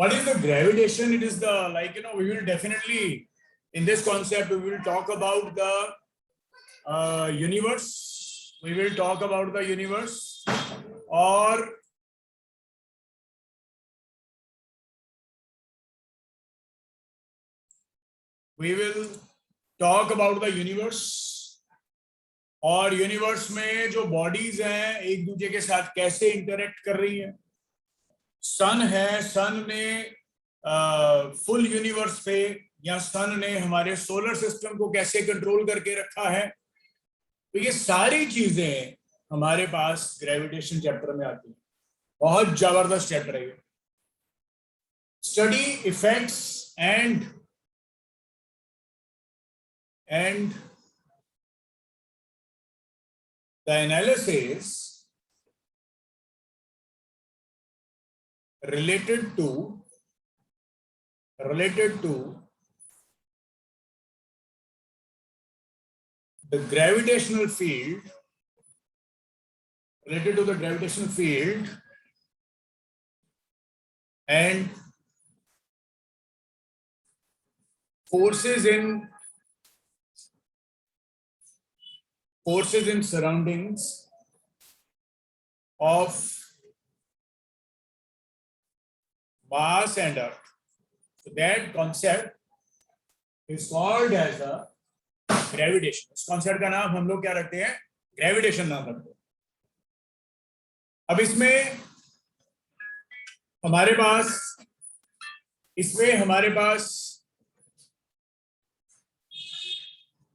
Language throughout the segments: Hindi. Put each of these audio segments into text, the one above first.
What is the gravitation? It is the, like, we will definitely, in this concept, we will talk about the universe. We will talk about the universe, or we will talk about the universe. और यूनिवर्स में जो बॉडीज हैं एक दूसरे के साथ कैसे इंटरेक्ट कर रही हैं. सन है, सन ने फुल यूनिवर्स पे या सन ने हमारे सोलर सिस्टम को कैसे कंट्रोल करके रखा है. तो ये सारी चीजें हमारे पास ग्रेविटेशन चैप्टर में आती हैं. बहुत जबरदस्त चैप्टर है ये. Study effects and the analysis related to the gravitational field, and forces in surroundings of Mars and Earth. So that concept is called as a gravitation. इस concept का नाम हम लोग क्या रखते हैं? Gravitation नाम रखते हैं. अब इसमें हमारे पास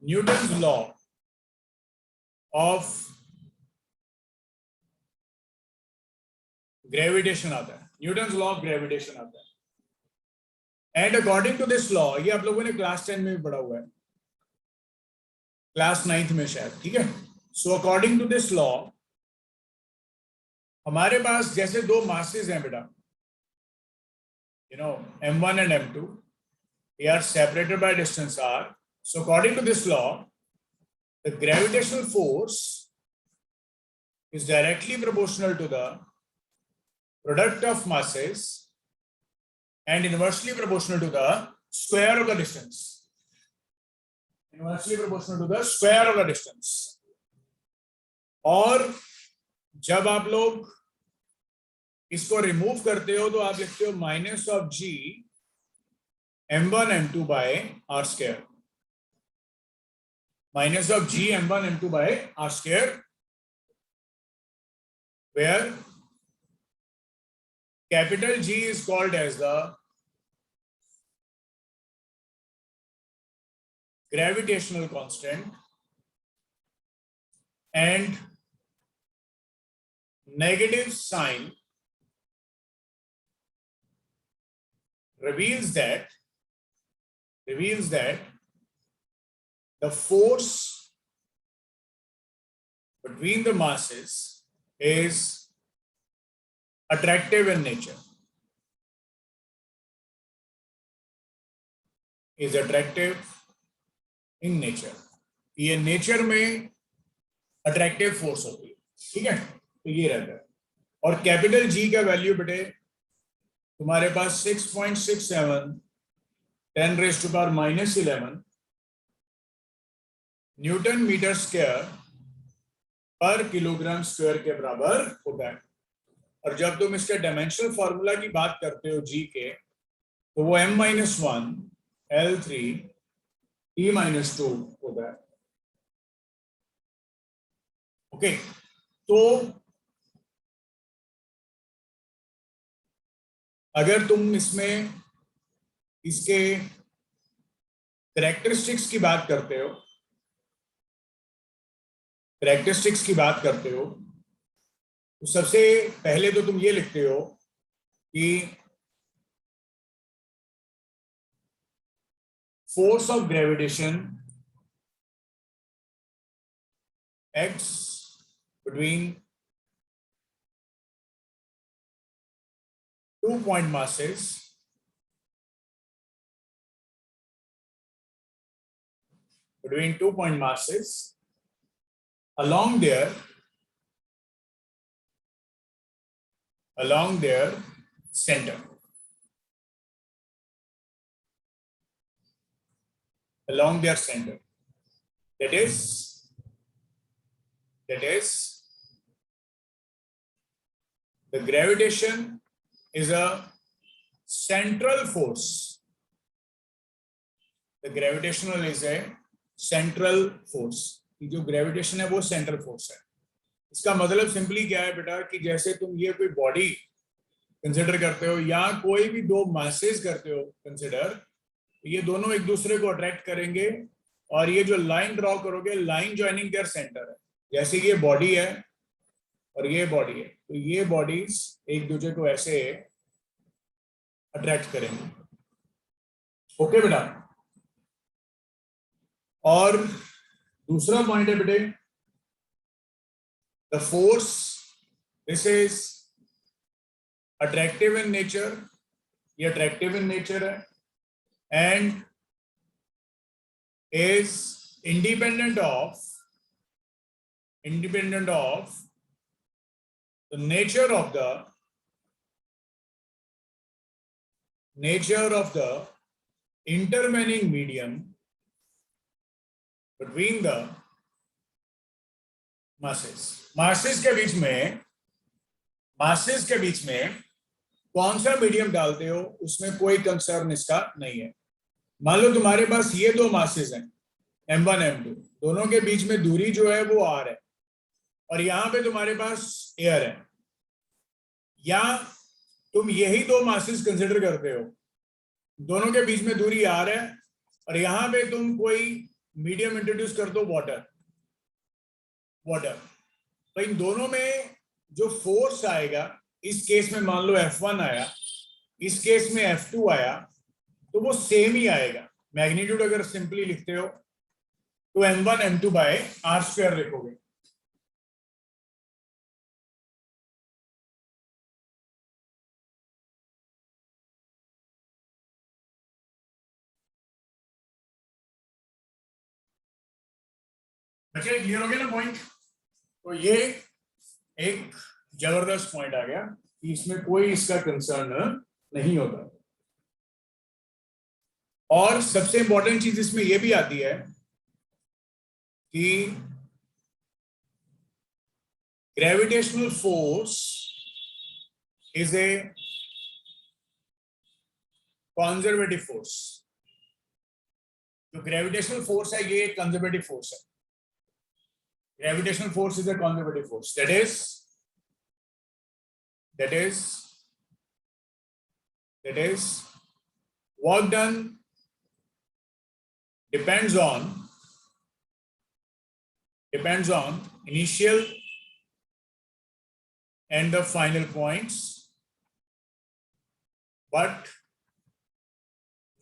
न्यूटन्स लॉ ऑफ ग्रेविटेशन आता है. न्यूटन्स लॉ ऑफ ग्रेविटेशन आता है. And according to this law, ये आप लोगों ने क्लास 10 में भी पढ़ा हुआ है, क्लास 9th में शायद, ठीक है. So according to this law हमारे पास जैसे दो मासेस हैं बेटा, m1 and m2, they are separated by distance r. So according to this law, the gravitational force is directly proportional to the product of masses and inversely proportional to the square of the distance. Inversely proportional to the square of the distance. और जब आप लोग इसको रिमूव करते हो तो आप लिखते हो minus of g m1 m2 by r square. Minus of g m1 m2 by r square, where capital G is called as the gravitational constant and negative sign reveals that the force between the masses is attractive in nature. ये नेचर में अट्रैक्टिव फोर्स होती है, ठीक है. तो ये रहता है. और कैपिटल जी का वैल्यू बेटे तुम्हारे पास 6.67 10⁻⁻11 न्यूटन मीटर स्क्वायर पर किलोग्राम स्क्वायर के बराबर होता है. और जब तुम इसके डायमेंशनल फॉर्मूला की बात करते हो जी के, तो वो m-1 L3 T-2 होता है. ओके, तो अगर तुम इसमें इसके कैरेक्टरिस्टिक्स की बात करते हो, तो सबसे पहले तो तुम ये लिखते हो कि force of gravitation acts between 2 point masses along their center. along their center. That is the gravitation is a central force. The gravitational is a central force. जो ग्रेविटेशन है वो सेंट्रल फोर्स है. इसका मतलब सिंपली क्या है बेटा कि जैसे तुम ये कोई बॉडी कंसिडर करते हो या कोई भी दो मासेस करते हो कंसिडर, ये दोनों एक दूसरे को अट्रैक्ट करेंगे और ये जो लाइन ड्रॉ करोगे, लाइन ज्वाइनिंग देयर सेंटर है. जैसे ये बॉडी है और ये बॉडी है, तो ये बॉडीज एक दूसरे को ऐसे अट्रैक्ट करेंगे. ओके बेटा. और दूसरा पॉइंट है बेटे, the force, this is attractive in nature, ये अट्रैक्टिव इन नेचर है and is independent of the nature of the intervening medium between the masses के बीच में कौन सा मीडियम डालते हो उसमें कोई कंसर्न इसका नहीं है. मान लो तुम्हारे पास ये दो मासेस हैं m1 m2, दोनों के बीच में दूरी जो है वो r है और यहाँ पे तुम्हारे पास एयर है, या तुम यही दो मासेस कंसिडर करते हो, दोनों के बीच में दूरी r है और यहाँ पे तुम कोई मीडियम इंट्रोड्यूस कर दो वाटर. तो इन दोनों में जो फोर्स आएगा, इस केस में मान लो F1 आया, इस केस में F2 आया, तो वो सेम ही आएगा. मैग्नीट्यूड अगर सिंपली लिखते हो तो m1 m2 bye r square लिखोगे. बच्चे क्लियर हो गया ना पॉइंट? तो ये एक जबरदस्त पॉइंट आ गया कि इसमें कोई इसका कंसर्न नहीं होता. और सबसे इंपॉर्टेंट चीज इसमें यह भी आती है कि gravitational force is a conservative force. जो ग्रेविटेशनल फोर्स है ये एक कंजर्वेटिव फोर्स है. Gravitational force is a conservative force. that is work done depends on initial and the final points, but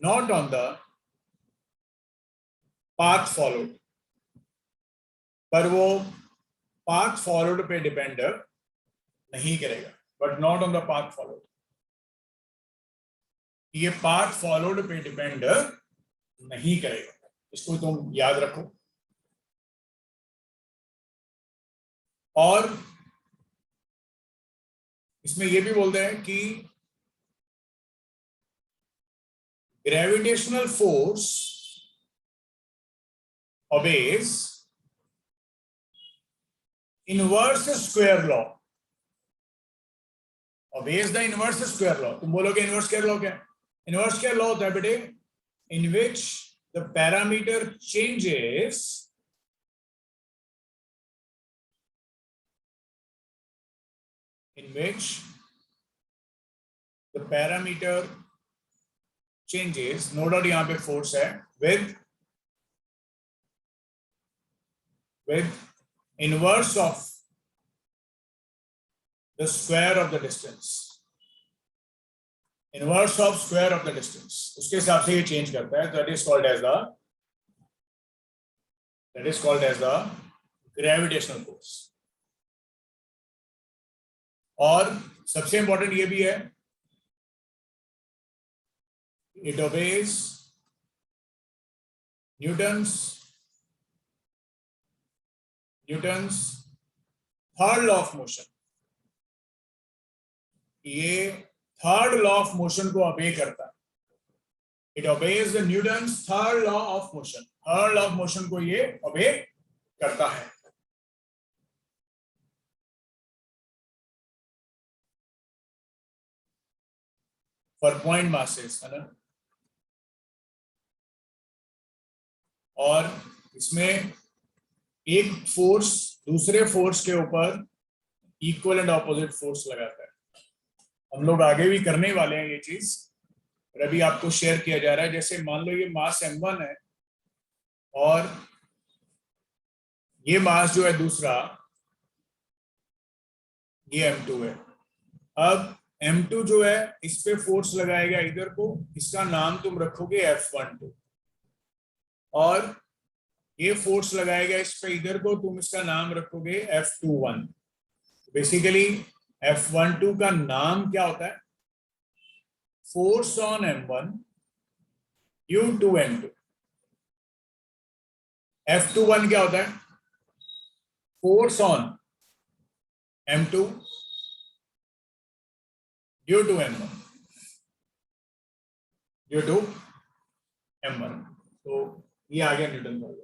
not on the path followed. पर वो path followed पे डिपेंड नहीं करेगा. But not on the path followed. ये path followed पे डिपेंड नहीं करेगा. इसको तुम याद रखो. और इसमें ये भी बोलते हैं कि gravitational force obeys inverse square law. obeys the inverse square law. तुम बोलोगे इनवर्स स्क्वायर लॉ क्या है? इनवर्स स्क्वायर लॉ होता है बेटे in which the parameter changes no doubt यहाँ पे फोर्स है with inverse of the square of the distance. Inverse of square of the distance. उसके हिसाब से ये चेंज करता है. That is called as the gravitational force. और सबसे इंपॉर्टेंट ये भी है, it obeys Newton's third law of motion. ये थर्ड लॉ ऑफ मोशन को ओबे करता है. It obeys the Newton's third law of motion. Third law of motion को ये ओबे करता है. फॉर पॉइंट मासेस, है ना. और इसमें एक फोर्स दूसरे फोर्स के ऊपर इक्वल एंड ऑपोजिट फोर्स लगाता है. हम लोग आगे भी करने वाले हैं ये चीज, और अभी आपको शेयर किया जा रहा है. जैसे मान लो ये मास m1 है और ये मास जो है दूसरा ये m2 है. अब m2 जो है इस पे फोर्स लगाएगा इधर को, इसका नाम तुम रखोगे F12, और ये फोर्स लगाएगा इस पे इधर को, तुम इसका नाम रखोगे F21. बेसिकली F12 का नाम क्या होता है? Force on m1 due to m2. F21 क्या होता है? Force on m2 due to m1, due to m1. तो ये आ गया न्यूटन का लॉ.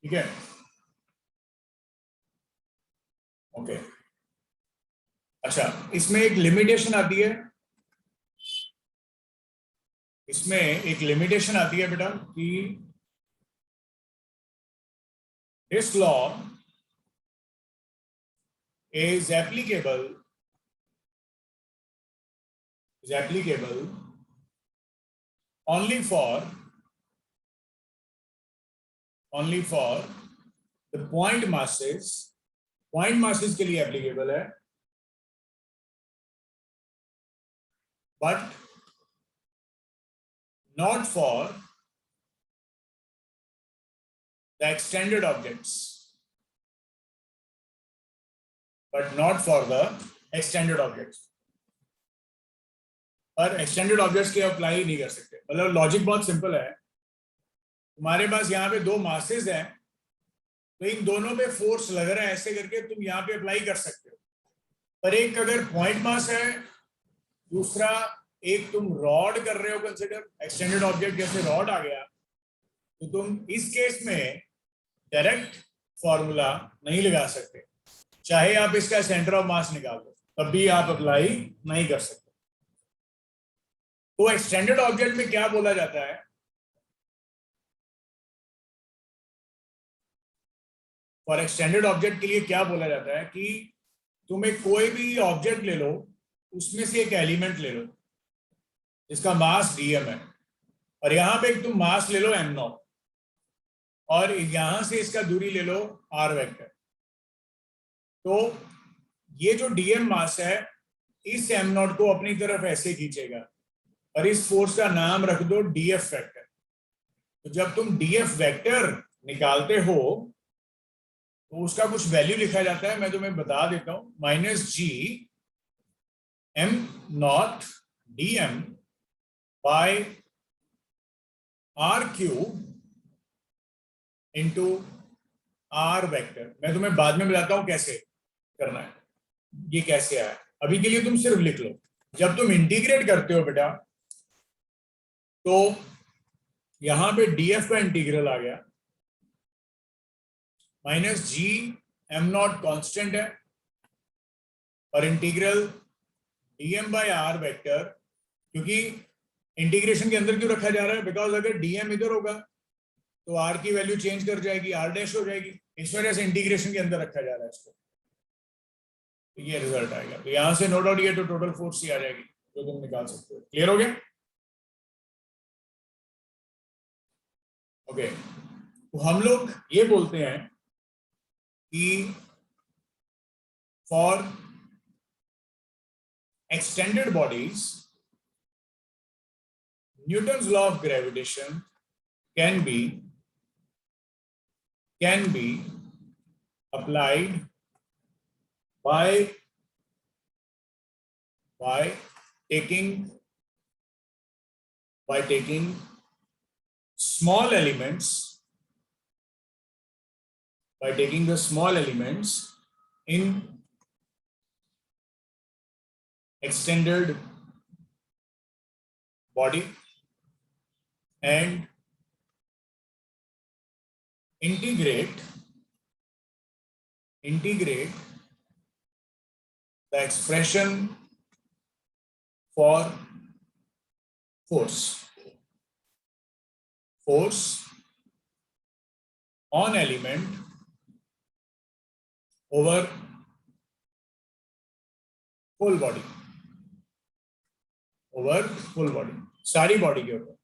ठीक है, ओके. अच्छा, इसमें एक लिमिटेशन आती है. इसमें एक लिमिटेशन आती है बेटा कि this law is applicable only for the point masses. point masses के लिए applicable है, but not for the extended objects. But not for the extended objects. पर एक्सटेंडेड ऑब्जेक्ट्स के अप्लाई नहीं कर सकते. मतलब लॉजिक बहुत सिंपल है. तुम्हारे पास यहाँ पे दो मासेस हैं, तो इन दोनों पे फोर्स लग रहा है, ऐसे करके तुम यहाँ पे अप्लाई कर सकते हो. पर एक अगर पॉइंट मास है, दूसरा एक तुम रॉड कर रहे हो कंसिडर, एक्सटेंडेड ऑब्जेक्ट जैसे रॉड आ गया, तो तुम इस केस में डायरेक्ट फॉर्मूला नहीं लगा सकते. चाहे आप इसका सेंटर ऑफ मास निकाल दो, तब भी आप अप्लाई नहीं कर सकते. तो एक्सटेंडेड ऑब्जेक्ट में क्या बोला जाता है? फॉर एक्सटेंडेड ऑब्जेक्ट के लिए क्या बोला जाता है कि तुम एक कोई भी ऑब्जेक्ट ले लो, उसमें से एक एलिमेंट ले लो जिसका मास dm है, और यहां पे एक तुम मास ले लो m0, और यहां से इसका दूरी ले लो r वेक्टर. तो ये जो dm मास है, इस m0 को अपनी तरफ ऐसे खींचेगा, और इस फोर्स का नाम रख दो df वेक्टर. तो जब तुम df वेक्टर निकालते हो तो उसका कुछ वैल्यू लिखा जाता है, मैं तुम्हें बता देता हूं. -g m0 dm by r cube into r vector. मैं तुम्हें बाद में बताता हूं कैसे करना है, ये कैसे आया. अभी के लिए तुम सिर्फ लिख लो. जब तुम इंटीग्रेट करते हो बेटा, तो यहां पे df का इंटीग्रल आ गया, -g m0 कांस्टेंट है, और integral dm by r vector, क्योंकि इंटीग्रेशन के अंदर क्यों रखा जा रहा है? बिकॉज अगर dm इधर होगा तो r की वैल्यू चेंज कर जाएगी, r डैश हो जाएगी. इस वजह से इंटीग्रेशन के अंदर रखा जा रहा है इसको. तो ये रिजल्ट आएगा. तो यहां से नो डाउट ये तो टोटल फोर्स ही आ जाएगी जो तुम निकाल सकते हो. क्लियर हो गया? ओके. तो हम लोग ये बोलते हैं कि for extended bodies, Newton's law of gravitation can be applied by taking small elements, by taking the small elements in extended body and integrate the expression for force on element over whole body, सारी बॉडी के ऊपर।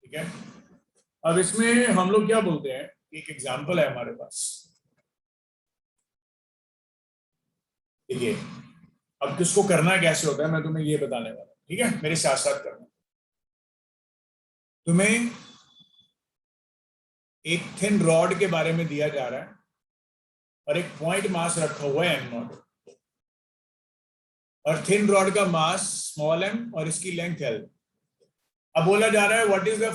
ठीक है, अब इसमें हम लोग क्या बोलते हैं, एक एग्जांपल है हमारे पास। देखिए, अब किसको करना कैसे होता है मैं तुम्हें ये बताने वाला हूं। ठीक है, मेरे साथ साथ करना। तुम्हें एक थिन रॉड के बारे में दिया जा रहा है और एक पॉइंट मास रखा हुआ है m0, और थिन रॉड का मास स्मॉल m और इसकी लेंथ l। अब बोला जा रहा है what is the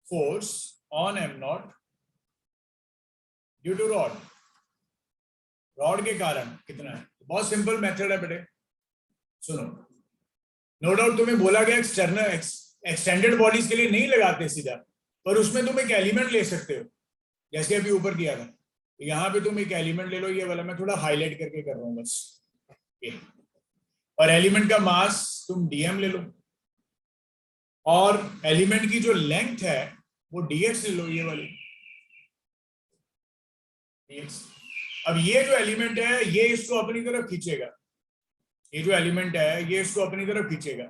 force on m0 due to rod के कारण कितना है। बहुत सिंपल मेथड है बेटे, सुनो। नो डाउट तुम्हें बोला गया एक्सटर्नल एक्सटेंडेड बॉडीज के लिए नहीं लगाते सीधा, पर उसमें तुम एक एलिमेंट ले सकते हो, जैसे अभी ऊपर किया था। यहाँ पे तुम एक एलिमेंट ले लो, ये वाला मैं थोड़ा हाईलाइट करके कर रहा हूँ बस। और एलिमेंट का मास तुम dm ले लो, और एलिमेंट की जो लेंथ है वो dx ले लो, ये वाली dx। अब ये जो एलिमेंट है ये इसको अपनी तरफ खींचेगा, ये जो एलिमेंट है ये इसको अपनी तरफ खींचेगा,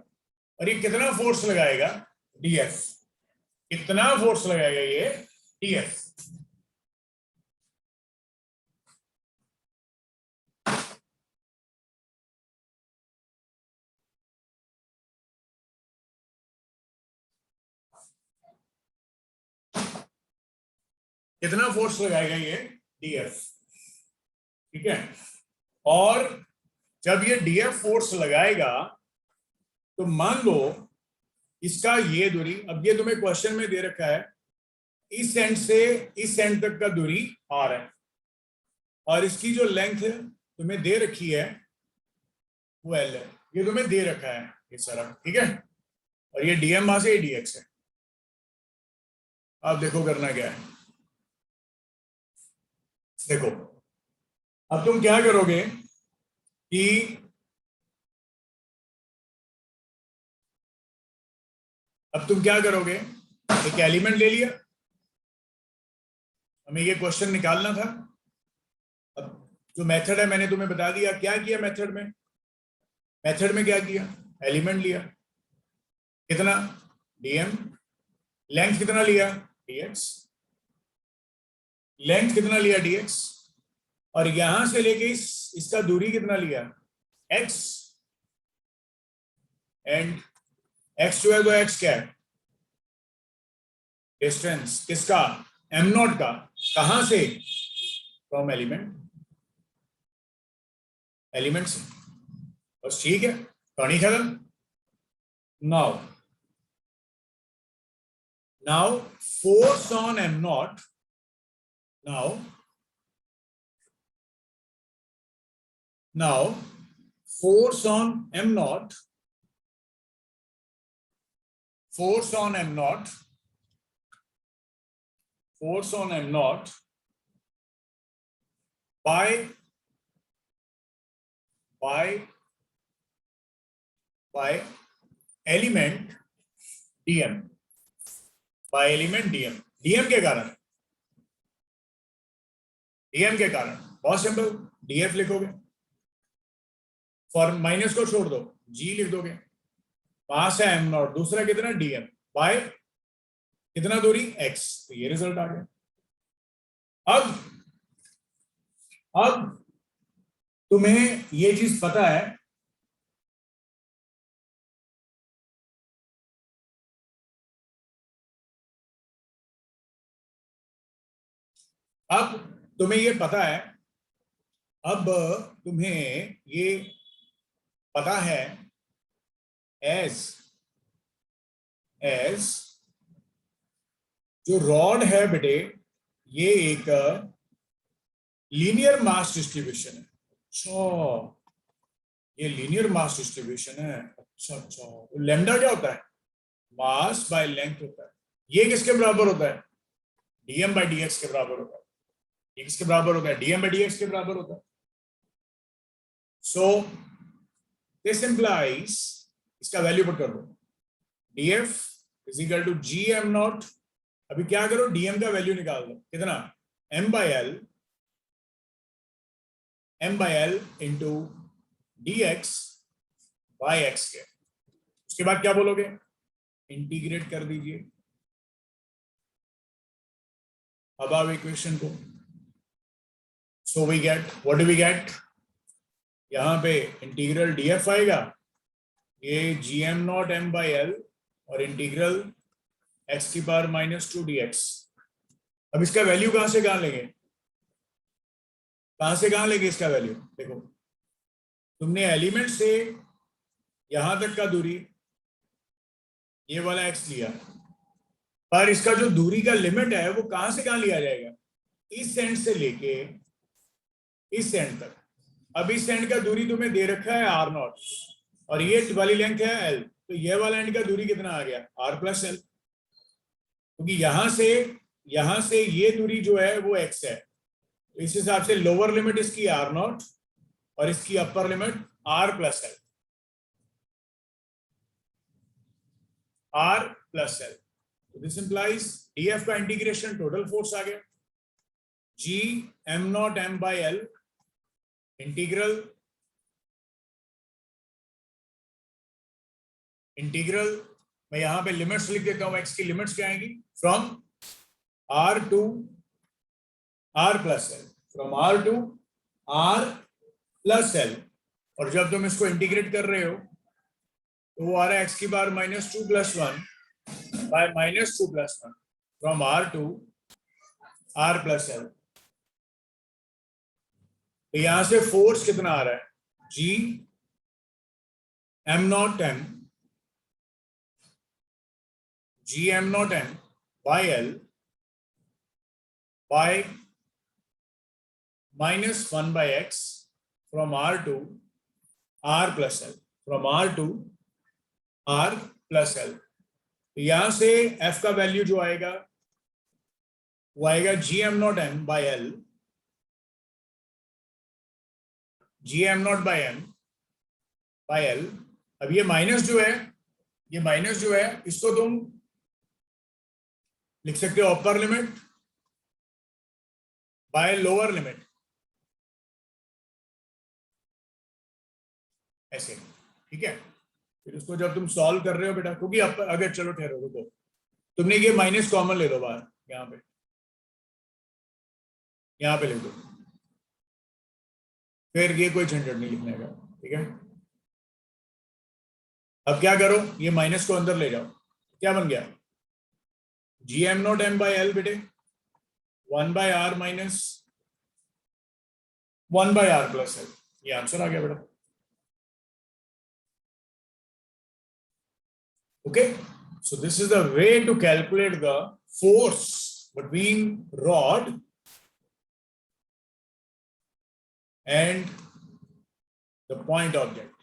और ये कितना फोर्स लगाएगा, df। कितना फोर्स लगाएगा ये, df। कितना फोर्स लगाएगा ये, df। ठीक है, और जब ये df फोर्स लगाएगा तो मान लो इसका ये दूरी, अब ये तुम्हें क्वेश्चन में दे रखा है इस एंड से इस एंड तक का दूरी r है, और इसकी जो लेंथ तुम्हें दे रखी है वो l है। ये तुम्हें दे रखा है ये सारा, ठीक है, और ये dm मास है, ये dx है। अब देखो करना क्या है, देखो अब तुम क्या करोगे कि एक एलिमेंट ले लिया, हमें ये क्वेश्चन निकालना था। अब जो मेथड है मैंने तुम्हें बता दिया, क्या किया मेथड में क्या किया, एलिमेंट लिया, कितना dm, लेंथ कितना लिया dx, और यहां से लेके इसका दूरी कितना लिया x, एंड x जो है तो x क्या है, डिस्टेंस किसका, m0 का, कहां से, फ्रॉम एलिमेंट से, बस ठीक है, कहानी खत्म। Now force on m0, now force on m0 by element dm, dm के कारण बहुत सिंपल, df लिखोगे, फॉर माइनस को छोड़ दो, g लिख दोगे, वहां से m0, दूसरा कितना dm, बाय कितना दूरी x, तो ये रिजल्ट आ गया। अब तुम्हें ये चीज पता है, अब तुम्हें ये पता है एज जो रॉड है बेटे, ये एक लीनियर मास डिस्ट्रीब्यूशन है। अच्छा, ये लीनियर मास डिस्ट्रीब्यूशन है। अच्छा, तो लैम्डा क्या होता है? मास बाय लेंथ होता है। ये किसके बराबर होता है? डीएम बाय डीएक्स के बराबर होता है। ये किसके बराबर होता है? डीएम बाय डीएक्स के बराबर होता है। सो दिस इंप्लाइज, इसका वैल्यू पुट कर दो, df is equal to G M naught. अभी क्या करो, dm का वैल्यू निकाल दो, कितना? m by L into dx by x के। उसके बाद क्या बोलोगे? इंटीग्रेट कर दीजिए अब इक्वेशन को। So we get, what do we get? यहां पे इंटीग्रल df आएगा, ये G M naught m by L और इंटीग्रल x की पावर -2 dx। अब इसका वैल्यू कहां से कहां लेंगे? कहां से कहां लेंगे इसका वैल्यू? देखो, तुमने एलिमेंट से यहां तक का दूरी ये वाला x लिया, पर इसका जो दूरी का लिमिट है वो कहां से कहां लिया जाएगा? इस एंड से लेके इस एंड तक। अब इस एंड का दूरी तुम्हें दे रखा है r0 और ये वाली लेंथ है l, तो ये वाला एंड का दूरी कितना आ गया? r plus L. क्योंकि यहां से ये दूरी जो है वो x है, तो इस हिसाब से लोअर लिमिट इसकी r0 और इसकी upper limit r plus L. r plus L, तो दिस इंप्लाइज df का इंटीग्रेशन टोटल फोर्स आ गया, g m naught m by L integral मैं यहां पे लिमिट्स लिख देता हूं। x की लिमिट्स क्या आएगी? From r to r plus L, from r to r plus L. और जब तुम इसको इंटीग्रेट कर रहे हो तो वो आ रहा है x की power -2 + 1 by -2 + 1 from r to r plus L. तो यहां से फोर्स कितना आ रहा है? g m naught m by L by -1 by x from r to r plus L, from r to r plus L. तो यहां से f का वैल्यू जो आएगा वो आएगा जी M naught m by L, ji M not by L. अब ये माइनस जो है, इसको तुम लिख सकते हो upper limit by lower limit, ऐसे, ठीक है। फिर उसको जब तुम सॉल्व कर रहे हो बेटा, क्योंकि अगर चलो ठहरो, रुको, तुमने ये माइनस कॉमन ले लो बाहर, यहाँ पे लिख दो, फिर ये कोई झंझट नहीं लिखने का, ठीक है। अब क्या करो, ये माइनस को अंदर ले जाओ, क्या बन गया? G M naught m by L बेटे 1 by r minus 1 by r plus L, ये आंसर आ गया बेटा। Okay, so this is the way to calculate the force between rod and the point object.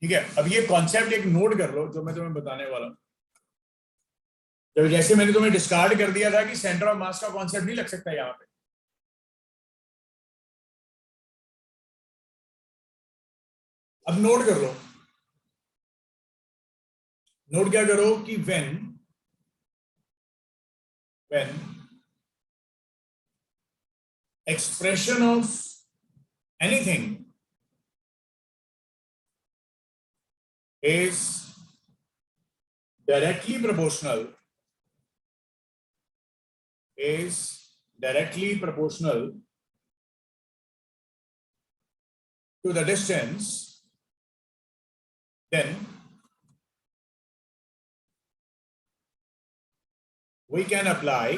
ठीक है, अब ये कॉन्सेप्ट एक नोट कर लो जो मैं तुम्हें बताने वाला हूं। जब जैसे मैंने तुम्हें डिस्कार्ड कर दिया था कि सेंटर ऑफ मास का कॉन्सेप्ट नहीं लग सकता यहां पे, अब नोट कर लो। नोट क्या करो कि when expression of anything is directly proportional to the distance, then we can apply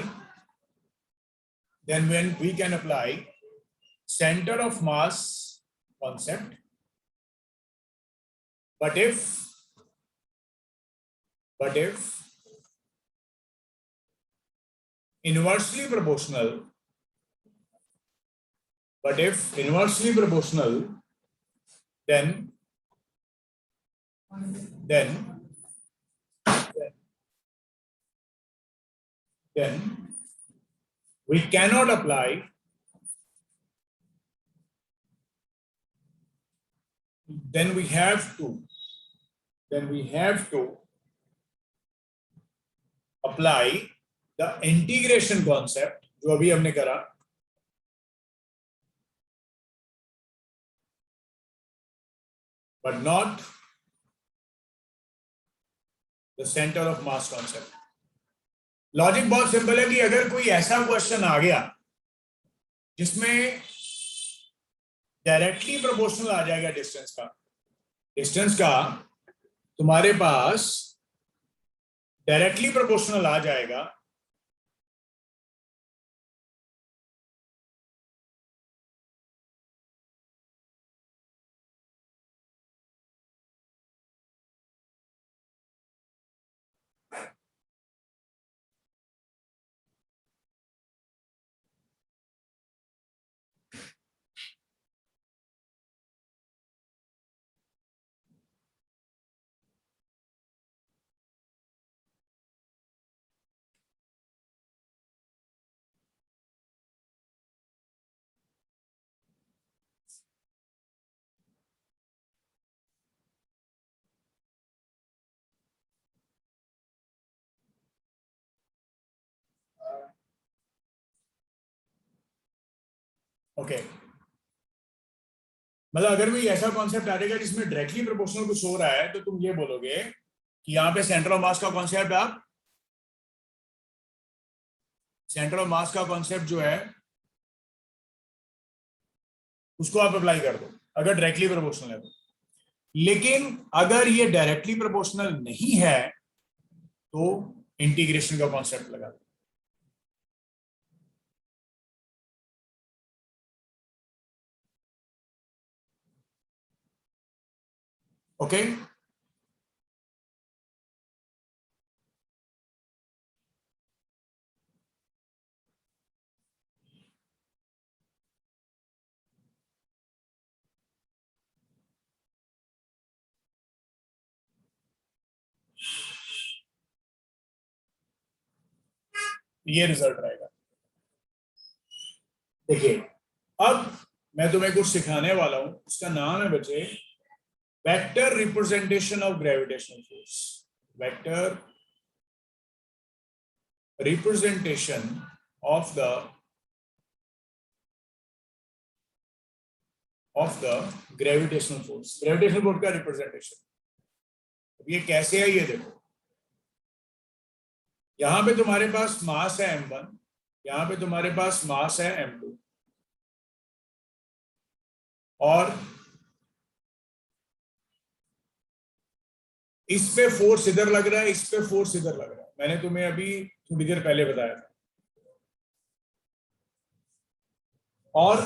center of mass concept, but if inversely proportional, then we cannot apply then we have to apply the integration concept जो अभी हमने करा, but not the center of mass concept. Logic बहुत सिंपल है कि अगर कोई ऐसा क्वेश्चन आ गया जिसमें डायरेक्टली प्रोपोर्शनल आ जाएगा डिस्टेंस का तुम्हारे पास डायरेक्टली प्रोपोर्शनल आ जाएगा, ओके मतलब अगर कोई ऐसा कॉन्सेप्ट आ जाएगा जिसमें डायरेक्टली प्रोपोर्शनल कुछ हो रहा है तो तुम ये बोलोगे कि यहाँ पे सेंटर ऑफ मास का कॉन्सेप्ट जो है उसको आप अप्लाई कर दो अगर डायरेक्टली प्रोपोर्शनल है तो। लेकिन अगर ये डायरेक्टली प्रोपोर्शनल नहीं है तो इंटीग्रेशन का कॉन्सेप्ट लगा दो। ओके ये रिजल्ट रहेगा। देखिए अब मैं तुम्हें कुछ सिखाने वाला हूं, उसका नाम है बच्चे vector representation of gravitational force. Vector representation of the gravitational force. Gravitational force का रिप्रेजेंटेशन ये कैसे है ये देखो। यहां पे तुम्हारे पास मास है m1, यहां पे तुम्हारे पास मास है m2 और इस पे फोर्स इधर लग रहा है, इस पे फोर्स इधर लग रहा है। मैंने तुम्हें अभी थोड़ी देर पहले बताया था। और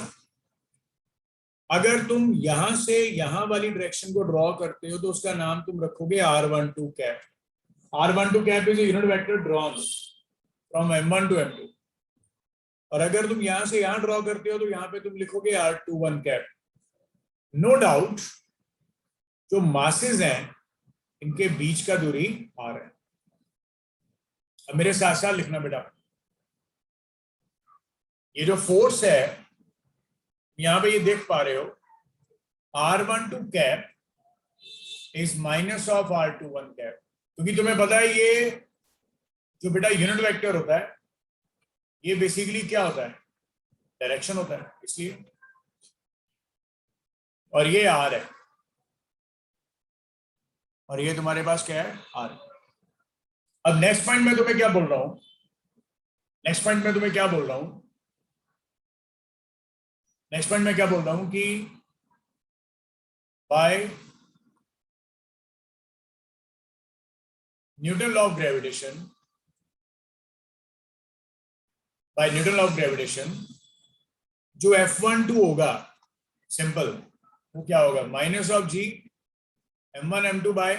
अगर तुम यहां से यहां वाली डायरेक्शन को ड्रॉ करते हो तो उसका नाम तुम रखोगे r12 cap. r12 cap is unit vector drawn from m1 to m2। और अगर तुम यहां से यहां ड्रॉ करते हो तो यहां पे तुम लिखोगे r21 कैप। नो डाउट जो मासेस हैं इनके बीच का दूरी r है। अब मेरे साथ साथ लिखना बेटा, ये जो फोर्स है यहां पे ये देख पा रहे हो r12 cap is minus of r21 cap, क्योंकि तुम्हें पता है ये जो बेटा यूनिट वेक्टर होता है ये बेसिकली क्या होता है, डायरेक्शन होता है, इसलिए। और ये r है और ये तुम्हारे पास क्या है r। अब नेक्स्ट पॉइंट में तुम्हें क्या बोल रहा हूं, नेक्स्ट पॉइंट में क्या बोल रहा हूं कि by Newton law of gravitation, जो F12 होगा सिंपल, वो क्या होगा, minus of G M1 M2 by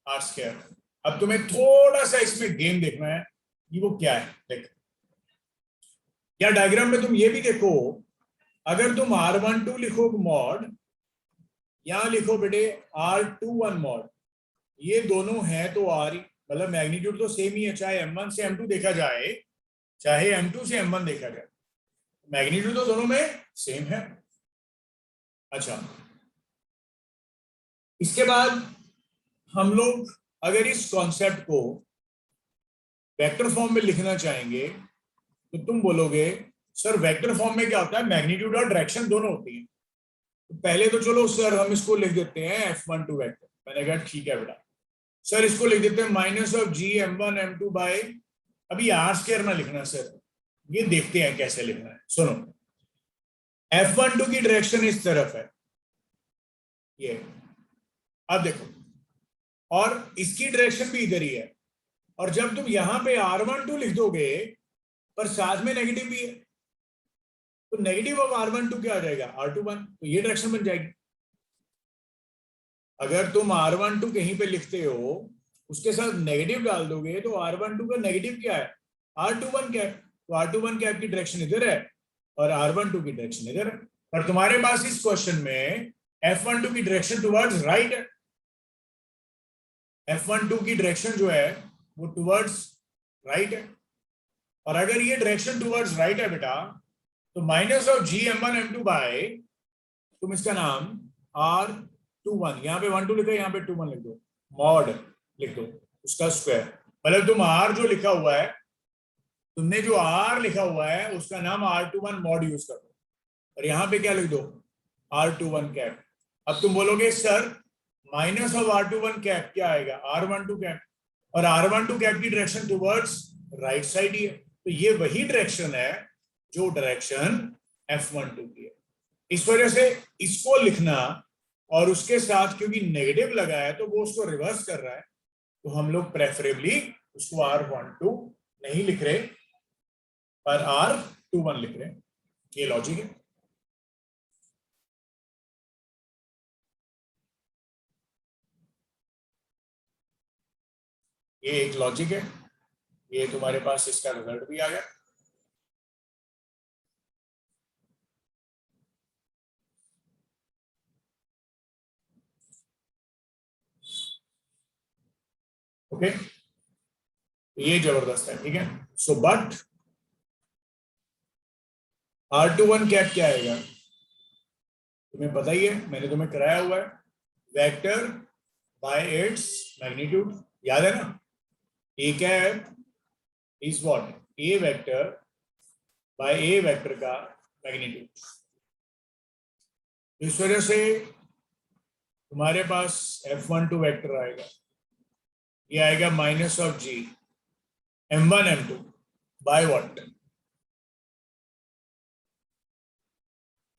R square. अब तुम्हें थोड़ा सा इसमें गेम देखना है कि वो क्या है। देख, या डायग्राम में तुम ये भी देखो, अगर तुम R12 लिखो मॉड, यहां लिखो बेटे R21 मॉड, ये दोनों हैं तो आर, मतलब मैग्नीट्यूड तो सेम ही है, चाहे M1 से M2 देखा जाए चाहे M2 से M1 देखा जाए, मैग्नीट्यूड तो दोनों में सेम है। अच्छा, इसके बाद हम लोग अगर इस कॉन्सेप्ट को वेक्टर फॉर्म में लिखना चाहेंगे तो तुम बोलोगे सर वेक्टर फॉर्म में क्या होता है, मैग्नीट्यूड और डायरेक्शन दोनों होती है। तो पहले तो चलो सर हम इसको लिख देते हैं F12 वेक्टर। मैंने कहा ठीक है बेटा, सर इसको लिख देते हैं minus of G M1 M2 by, अभी आर स्क्वायर ना लिखना सर, ये देखते हैं कैसे लिखना है। सुनो, F12 की डायरेक्शन इस तरफ है ये, अब देखो, और इसकी डायरेक्शन भी इधर ही है, और जब तुम यहां पे R12 लिख दोगे पर साथ में नेगेटिव भी है, तो नेगेटिव ऑफ R12 क्या आ जाएगा, R21, तो ये डायरेक्शन बन जाएगी। अगर तुम R12 कहीं पे लिखते हो उसके साथ नेगेटिव डाल दोगे तो R12 का नेगेटिव क्या है, R21 कैप, तो R21 कैप की डायरेक्शन इधर है और R12 की डायरेक्शन इधर है। पर तुम्हारे पास इस क्वेश्चन में F12 की डायरेक्शन टुवर्ड्स राइट है, F12 की डायरेक्शन जो है वो टुवर्ड्स राइट है, और अगर ये डायरेक्शन टुवर्ड्स राइट है बेटा, तो minus of G M1 M2 bye, तुम इसका नाम R21, यहाँ पे 1 2 लिखो, यहाँ पे 2 1 लिख दो, मॉड लिख दो उसका स्क्वायर। मतलब तुम R जो लिखा हुआ है, तुमने जो R लिखा हुआ है उसका नाम R21 मॉड यूज कर दो, और यहाँ पे क्या लिख दो, R21 कैप। अब तुम बोलोगे sir minus of R21 cap क्या आएगा, R12 कैप, और R12 कैप की डायरेक्शन टुवर्ड्स राइट साइड ही है, तो ये वही डायरेक्शन है जो डायरेक्शन F12 की है। इस वजह से इसको लिखना, और उसके साथ क्योंकि नेगेटिव लगा है तो वो उसको रिवर्स कर रहा है, तो हम लोग प्रेफरेबली उसको R12 नहीं लिख रहे पर R21 लिख रहे हैं। ये लॉजिक है। ये एक लॉजिक है, ये तुम्हारे पास इसका रिजल्ट भी आ गया। ओके, ये जबरदस्त है, ठीक है। सो बट R21 कैप क्या आएगा, तुम्हें पता ही है, मैंने तुम्हें कराया हुआ है, वेक्टर बाय इट्स मैग्नीट्यूड, याद है ना। A cap is what, a vector by a vector का मैग्नीट्यूड। इस वजह से तुम्हारे पास F12 वेक्टर आएगा, ये आएगा minus of G M1 M2 by what,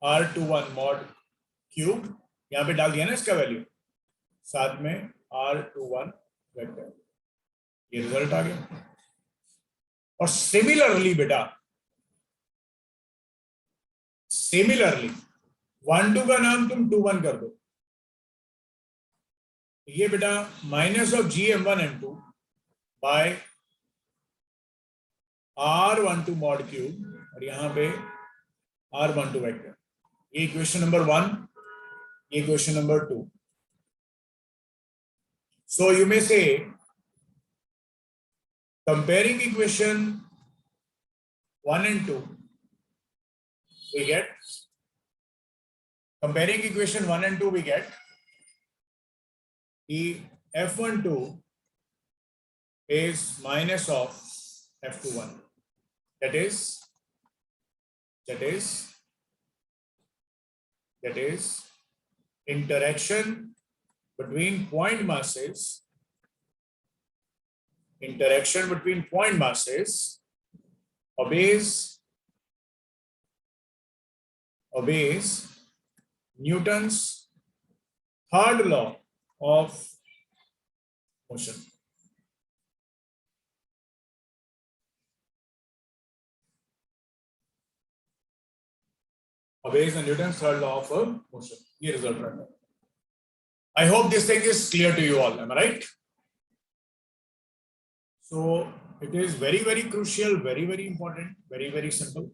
R21 mod cube, यहां पे डाल दिया ना इसका वैल्यू, साथ में R21 वेक्टर, ये रिजल्ट आ गया। और सिमिलरली बेटा, सिमिलरली 1 2 का नाम तुम 2 1 कर दो, ये बेटा minus of G M1 M2 by R12 mod cube, और यहां पे R12 वेक्टर, ये इक्वेशन नंबर 1, ये equation number 2। So you may से comparing equation 1 and 2, we get, comparing equation 1 and 2 we get the F12 is minus of F21, that is interaction between point masses, obeys Newton's third law of motion. obeys the Newton's third law of motion. ये result रहता है. I hope this thing is clear to you all. Am I right? So it is very, very crucial, very, very important, very, very simple.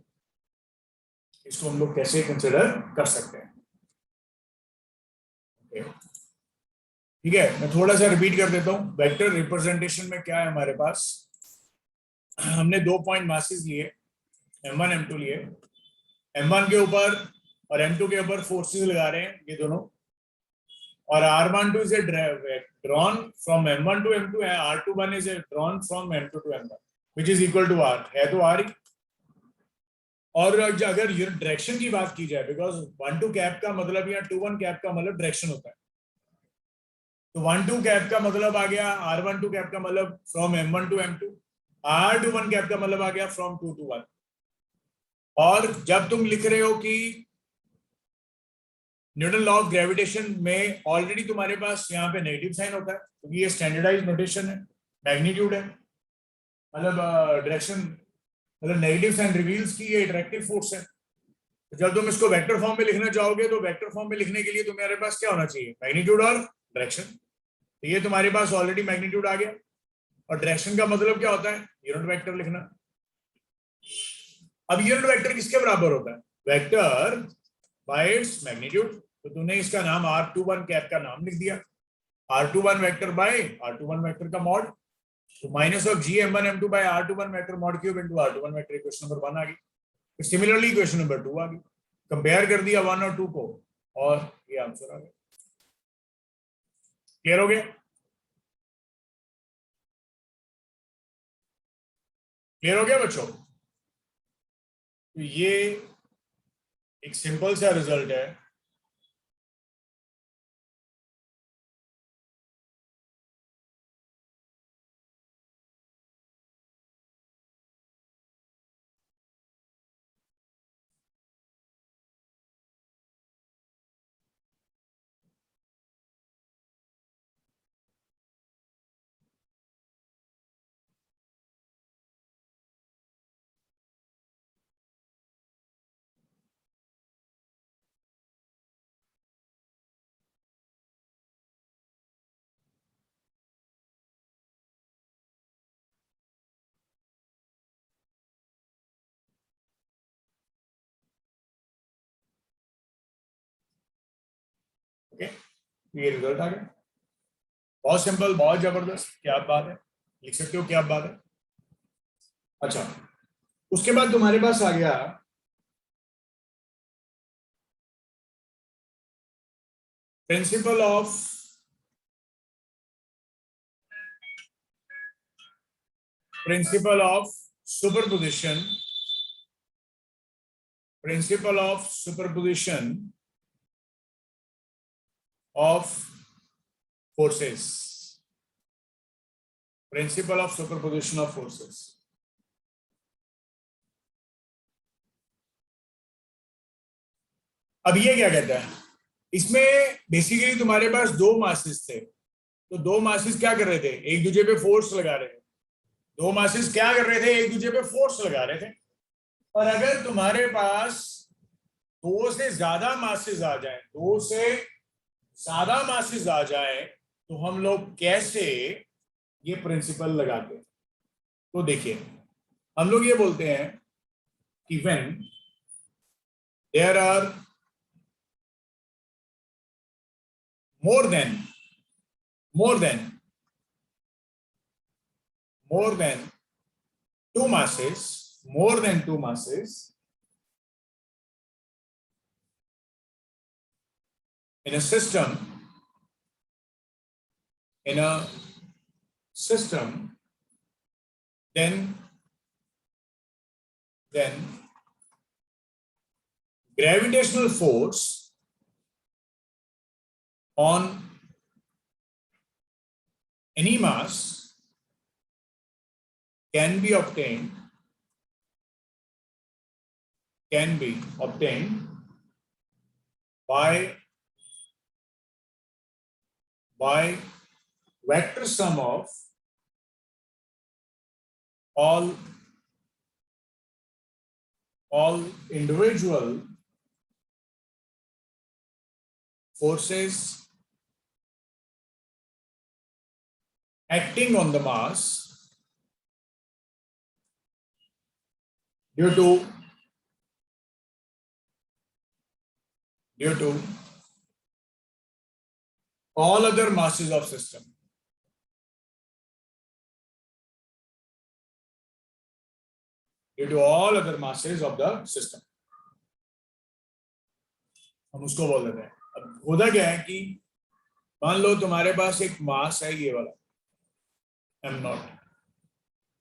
इसको हम लोग कैसे कंसिडर कर सकते हैं? ठीक है, मैं थोड़ा सा रिपीट कर देता हूँ. वेक्टर रिप्रेजेंटेशन में क्या है हमारे पास? हमने 2 पॉइंट मासेस लिए, m1 m2 लिए. m1 के ऊपर और m2 के ऊपर फोर्सेस लगा रहे हैं ये दोनों, और r12 is drawn from m1 to m2 है, r21 is drawn from m2 to m1 which is equal to r है, तो r. और अगर डायरेक्शन की बात की जाए, बिकॉज 1-2 कैप का मतलब या 2-1 कैप का मतलब डायरेक्शन होता है, तो 1-2 कैप का मतलब आ गया, r12 कैप का मतलब from m1 to m2, r21 cap का मतलब आ गया फ्रॉम 2 to 1. और जब तुम लिख रहे हो कि न्यूटन लॉ ऑफ ग्रेविटेशन में ऑलरेडी तुम्हारे पास यहाँ पे नेगेटिव साइन होता है, क्योंकि ये स्टैंडर्डाइज नोटेशन है, मैग्नीट्यूड है, मतलब डायरेक्शन, मतलब नेगेटिव साइन रिवील्स की ये अट्रैक्टिव फोर्स है. तो जब तुम इसको वेक्टर फॉर्म में लिखना चाहोगे तो वेक्टर फॉर्म में लिखने के लिए तुम्हारे पास क्या होना चाहिए? मैग्नीट्यूड और डायरेक्शन. तो ये तुम्हारे पास ऑलरेडी मैग्नीट्यूड आ गया, और डायरेक्शन का मतलब क्या होता है? यूनिट वेक्टर लिखना. अब यूनिट वेक्टर किसके बराबर होता है? Vector by its magnitude. तो तुमने इसका नाम r21 कैप का नाम लिख दिया, r21 vector by r21 vector का मॉड, तो minus of gm1 m2 by r21 vector mod cube into r21 vector. Equation number 1 आ गई. सिमिलरली इक्वेशन नंबर 2 आ गई. कंपेयर कर दिया 1 और 2 को, और ये आंसर आ गया. क्लियर हो गया? क्लियर हो गया बच्चों? तो ये एक सिंपल सा रिजल्ट है. ओके, ये रिजल्ट आ गया. बहुत सिंपल, बहुत जबरदस्त. क्या बात है, लिख सकते हो क्या बात है. अच्छा, उसके बाद तुम्हारे पास आ गया principle of superposition. Principle of superposition of forces. Principle of superposition of forces. अब ये क्या कहता है? इसमें बेसिकली तुम्हारे पास 2 मासेस थे, तो 2 मासेस क्या कर रहे थे? एक दूसरे पे फोर्स लगा रहे थे. 2 मासेस क्या कर रहे थे? एक दूसरे पे फोर्स लगा रहे थे. और अगर तुम्हारे पास 2 से ज्यादा मासेस आ जाए, 2 से ज्यादा मासेस आ जाए, तो हम लोग कैसे ये प्रिंसिपल लगाते हैं? तो देखिए, हम लोग ये बोलते हैं कि when there are more than 2 masses in a system, then gravitational force on any mass can be obtained by vector sum of all individual forces acting on the mass due to all other masses of system. Due to all other masses of the system. हम उसको बोल देते हैं. अब होता क्या है कि मान लो तुम्हारे पास एक मास है ये वाला m0,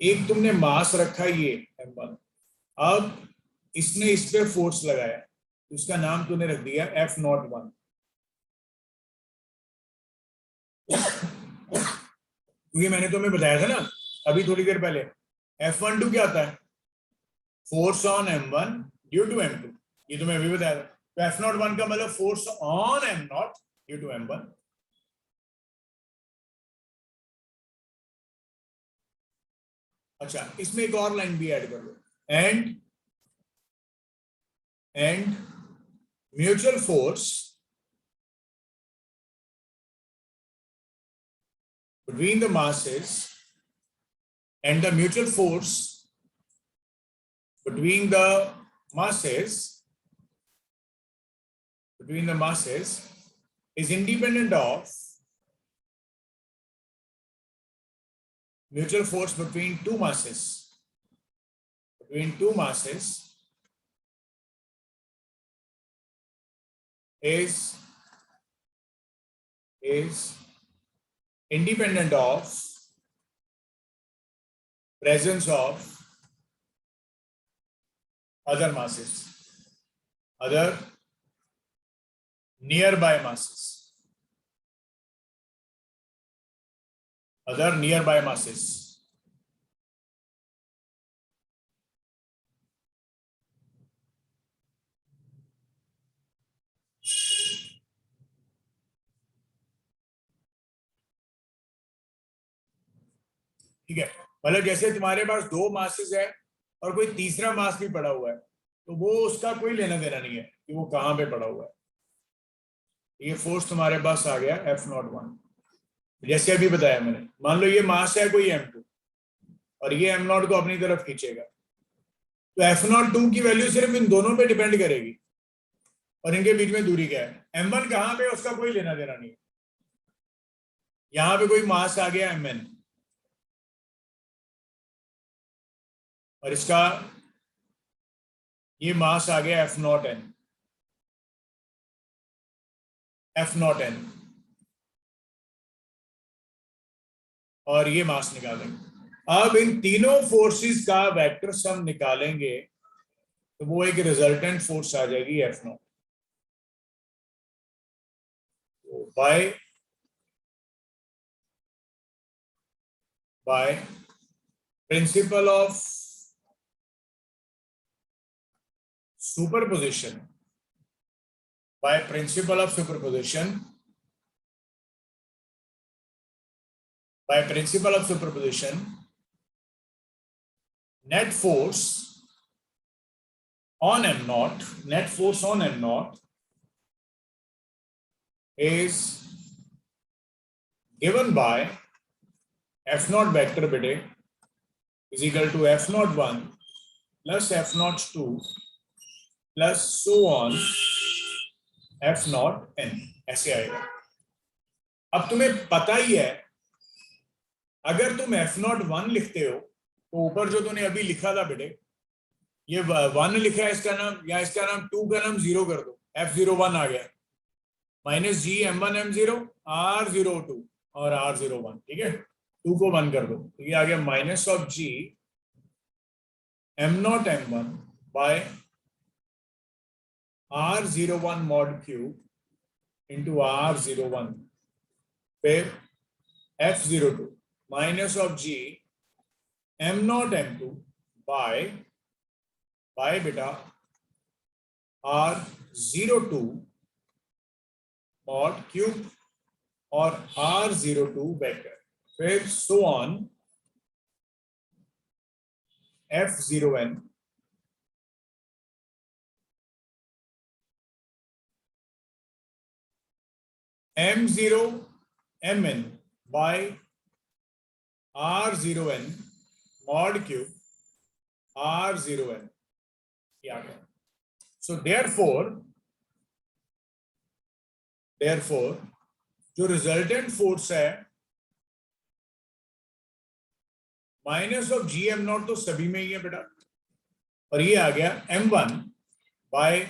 एक तुमने मास रखा ये m1, अब इसने इस पे फोर्स लगाया, उसका नाम तूने रख दिया F01. क्योंकि मैंने तुम्हें बताया था ना अभी थोड़ी देर पहले, F12 क्या आता है? Force on m1 due to m2. ये तुम्हें अभी बताया था. तो F01 का मतलब force on m0 due to m1. अच्छा, इसमें एक और लाइन भी ऐड कर लो. And mutual force between the masses and the mutual force between the masses is independent of mutual force between two masses is independent of presence of other masses, other nearby masses, ठीक है. मतलब जैसे तुम्हारे पास दो मासेस है और कोई तीसरा मास भी पड़ा हुआ है, तो वो उसका कोई लेना देना नहीं है कि वो कहां पे पड़ा हुआ है. ये फोर्स तुम्हारे पास आ गया F01. जैसे अभी बताया मैंने, मान लो ये मास है कोई m2 और ये m0 को अपनी तरफ खींचेगा, तो F02 की वैल्यू सिर्फ इन दोनों पे डिपेंड करेगी और इनके बीच में दूरी क्या है. m1 कहां पे, उसका कोई लेना देना नहीं है. यहां पे कोई मास आ गया mn और इसका ये मास आ गया F0n, और ये मास निकालेंगे. अब इन तीनों फोर्सेस का वेक्टर सम निकालेंगे तो वो एक रिजल्टेंट फोर्स आ जाएगी F0. By principle of superposition, net force on m0 is given by F0 vector beta is equal to F01 plus F02 plus so on F0n. ऐसे आएगा. अब तुम्हें पता ही है, अगर तुम F01 लिखते हो तो ऊपर जो तुमने अभी लिखा था बेटे, ये 1 लिखा है इसका नाम, या इसका नाम 2 का नाम 0 कर दो, F01 आ गया. माइनस जी m1 m0 r02 और r01. ठीक है, 2 को 1 कर दो तो ये आ गया minus of G m0 m1 by r01 mod cube into r01, फिर f02 minus of G m0 m2 bye बेटा r02 mod क्यूब और r02 वेक्टर, फिर so on f0n m0 mn by r0n mod cube r0n ये आ गया. So therefore जो रिजल्टेंट फोर्स है minus of ji M not तो सभी में ही है बेटा, और ये आ गया m1 by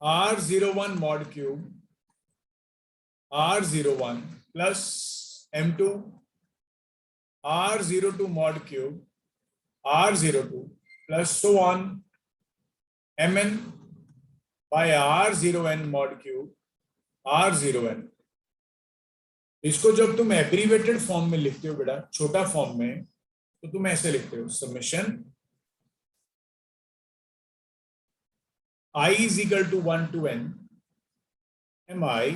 r01 mod cube r01 plus m2 r02 mod cube r02 plus so on mn by r0n mod cube r0n. इसको जब तुम एब्रीवेटेड फॉर्म में लिखते हो बेटा, छोटा फॉर्म में, तो तुम ऐसे लिखते हो summation I is equal to 1 to n mi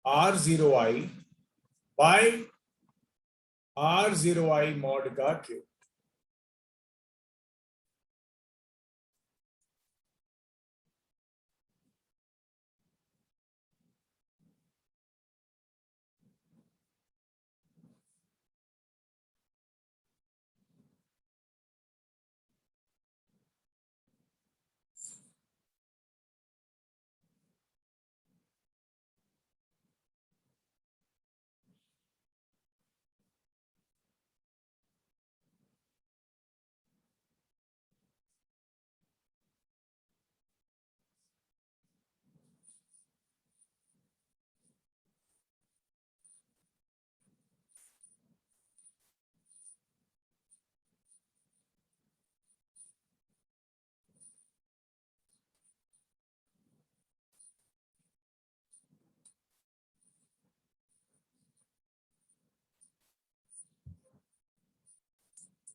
r0i by r0i mod का cube.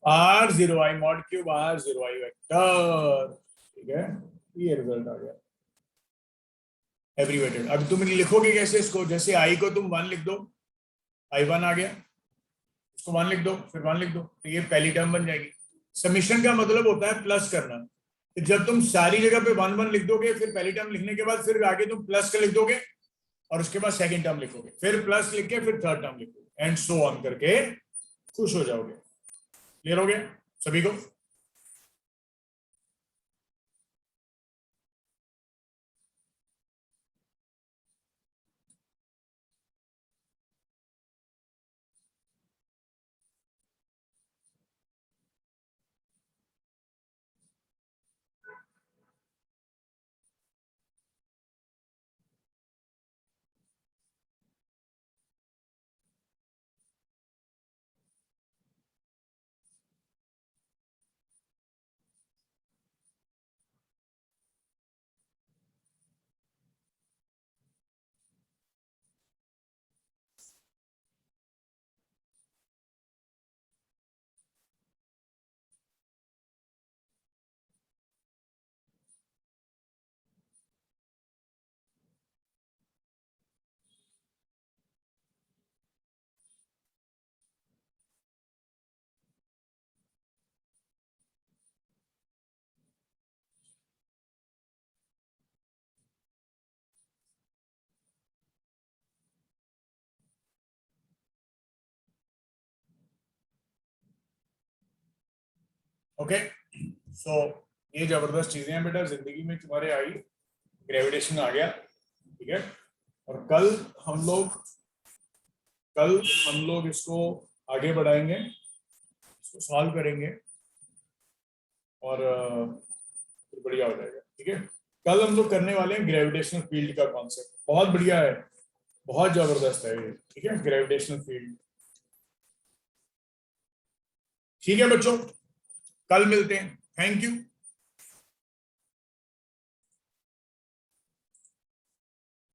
r0i mod cube r0i vector. ठीक है, ये रिजल्ट आ गया एब्रीवेटेड. अब तुम लिखोगे कैसे इसको, जैसे i को तुम 1 लिख दो, i1 आ गया, इसको 1 लिख दो, फिर 1 लिख दो, तो ये पहली टर्म बन जाएगी. समीशन का मतलब होता है प्लस करना. तो जब तुम सारी जगह पे 1 1 लिख दोगे, फिर पहली टर्म लिखने के बाद फिर आगे तुम प्लस का लिख दोगे, और उसके बाद सेकंड टर्म लिखोगे, फिर प्लस लिख के फिर थर्ड टर्म लिखोगे, एंड सो ऑन करके खुश हो जाओगे. क्लियर हो गया सभी को? ओके, सो ये जबरदस्त चीजें हैं बेटा जिंदगी में तुम्हारे आई. ग्रेविटेशन आ गया, ठीक है, और कल हम लोग इसको आगे बढ़ाएंगे, इसको सॉल्व करेंगे, और फिर बढ़िया हो जाएगा. ठीक है, कल हम लोग करने वाले हैं ग्रेविटेशनल फील्ड का कॉन्सेप्ट. बहुत बढ़िया है, बहुत जबरदस्त है ये. ठीक है, ग्रेविटेशनल फील्ड. ठीक है बच्चों, कल मिलते हैं. Thank you.